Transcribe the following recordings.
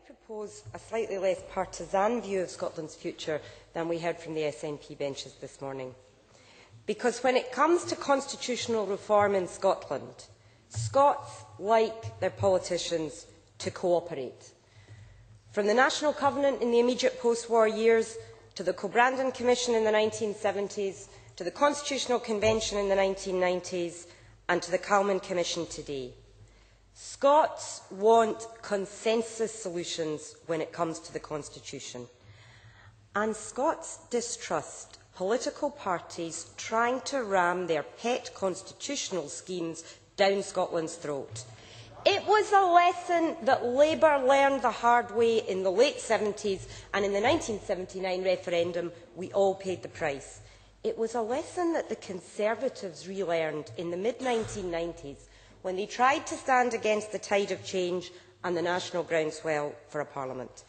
propose a slightly less partisan view of Scotland's future than we heard from the SNP benches this morning. Because when it comes to constitutional reform in Scotland, Scots like their politicians to cooperate. From the National Covenant in the immediate post-war years, to the Cobrandon Commission in the 1970s, to the Constitutional Convention in the 1990s, and to the Calman Commission today. Scots want consensus solutions when it comes to the Constitution. And Scots distrust political parties trying to ram their pet constitutional schemes down Scotland's throat. It was a lesson that Labour learned the hard way in the late 70s, and in the 1979 referendum we all paid the price. It was a lesson that the Conservatives relearned in the mid-1990s when they tried to stand against the tide of change and the national groundswell for a parliament.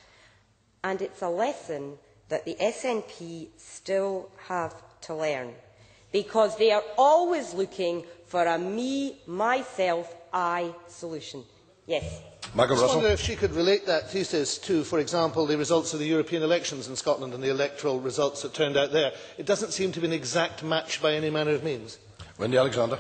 And it's a lesson that the SNP still have to learn, because they are always looking for a me, myself, I solution. Yes. I wonder if she could relate that thesis to, for example, the results of the European elections in Scotland and the electoral results that turned out there. It doesn't seem to be an exact match by any manner of means. Wendy Alexander.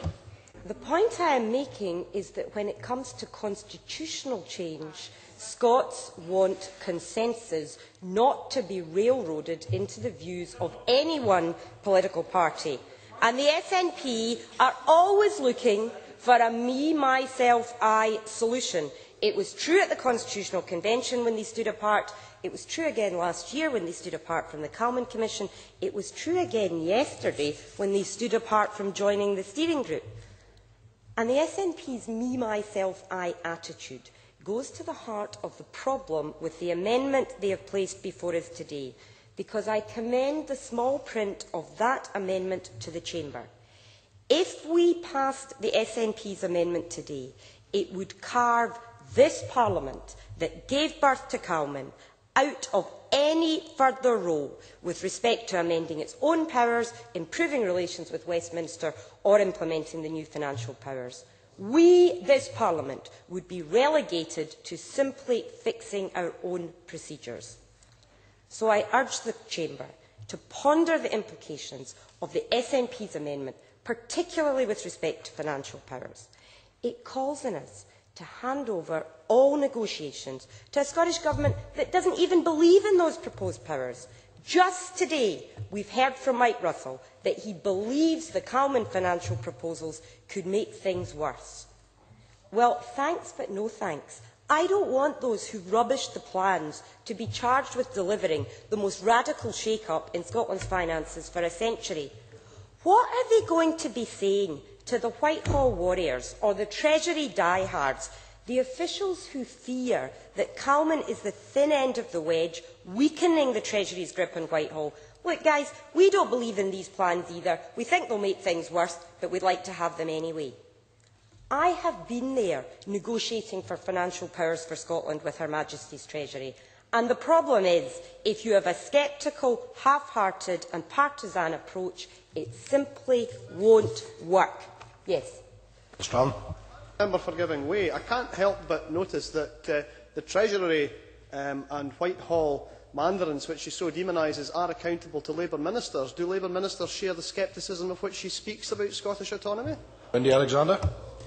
The point I am making is that when it comes to constitutional change, Scots want consensus, not to be railroaded into the views of any one political party. And the SNP are always looking for a me, myself, I solution. It was true at the Constitutional Convention when they stood apart. It was true again last year when they stood apart from the Calman Commission. It was true again yesterday when they stood apart from joining the steering group. And the SNP's me, myself, I attitude goes to the heart of the problem with the amendment they have placed before us today, because I commend the small print of that amendment to the Chamber. If we passed the SNP's amendment today, it would carve this Parliament that gave birth to Calman out of any further role with respect to amending its own powers, improving relations with Westminster or implementing the new financial powers. We, this Parliament, would be relegated to simply fixing our own procedures. So I urge the Chamber to ponder the implications of the SNP's amendment, particularly with respect to financial powers. It calls on us to hand over all negotiations to a Scottish Government that doesn't even believe in those proposed powers. Just today, we've heard from Mike Russell that he believes the Calman financial proposals could make things worse. Well, thanks but no thanks. I don't want those who rubbish the plans to be charged with delivering the most radical shake-up in Scotland's finances for a century. What are they going to be saying to the Whitehall warriors or the Treasury diehards, the officials who fear that Calman is the thin end of the wedge, weakening the Treasury's grip on Whitehall? Look, guys, we don't believe in these plans either. We think they'll make things worse, but we'd like to have them anyway. I have been there negotiating for financial powers for Scotland with Her Majesty's Treasury. And the problem is, if you have a sceptical, half-hearted and partisan approach, it simply won't work. Yes. Member for giving way. I can't help but notice that the Treasury and Whitehall mandarins, which she so demonises, are accountable to Labour ministers. Do Labour ministers share the scepticism of which she speaks about Scottish autonomy? Wendy Alexander.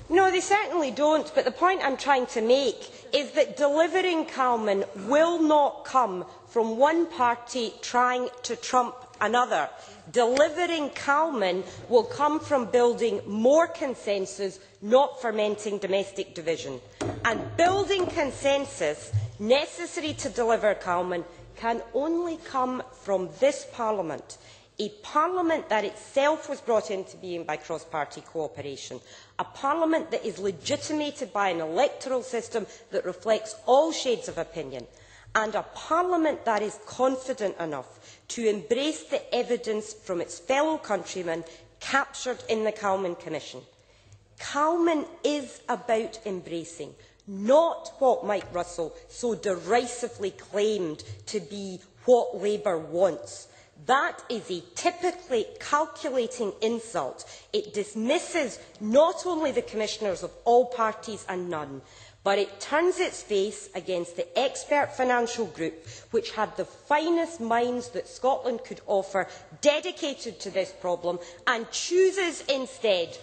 No, they certainly don't, but the point I'm trying to make is that delivering Calman will not come from one party trying to trump another. Delivering Calman will come from building more consensus, not fermenting domestic division. And building consensus necessary to deliver Calman can only come from this Parliament, a Parliament that itself was brought into being by cross-party cooperation, a Parliament that is legitimated by an electoral system that reflects all shades of opinion, and a Parliament that is confident enough to embrace the evidence from its fellow countrymen captured in the Calman Commission. Calman is about embracing, not what Mike Russell so derisively claimed to be what Labour wants. That is a typically calculating insult. It dismisses not only the commissioners of all parties and none, but it turns its face against the expert financial group, which had the finest minds that Scotland could offer dedicated to this problem, and chooses instead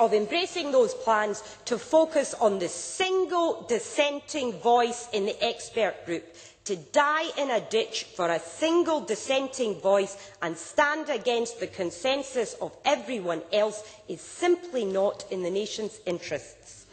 of embracing those plans to focus on the single dissenting voice in the expert group. To die in a ditch for a single dissenting voice and stand against the consensus of everyone else is simply not in the nation's interests.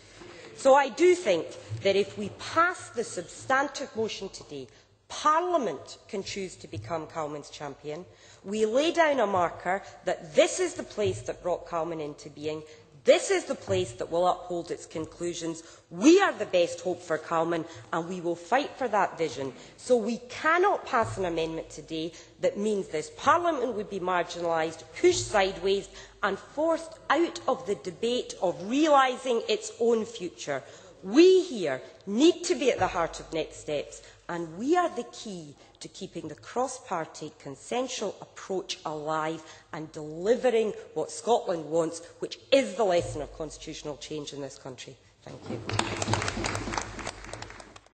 So I do think that if we pass the substantive motion today, Parliament can choose to become Calman's champion. We lay down a marker that this is the place that brought Calman into being. This is the place that will uphold its conclusions. We are the best hope for Calman, and we will fight for that vision. So we cannot pass an amendment today that means this Parliament would be marginalised, pushed sideways and forced out of the debate of realising its own future. We here need to be at the heart of next steps, and we are the key to keeping the cross-party consensual approach alive and delivering what Scotland wants, which is the lesson of constitutional change in this country. Thank you.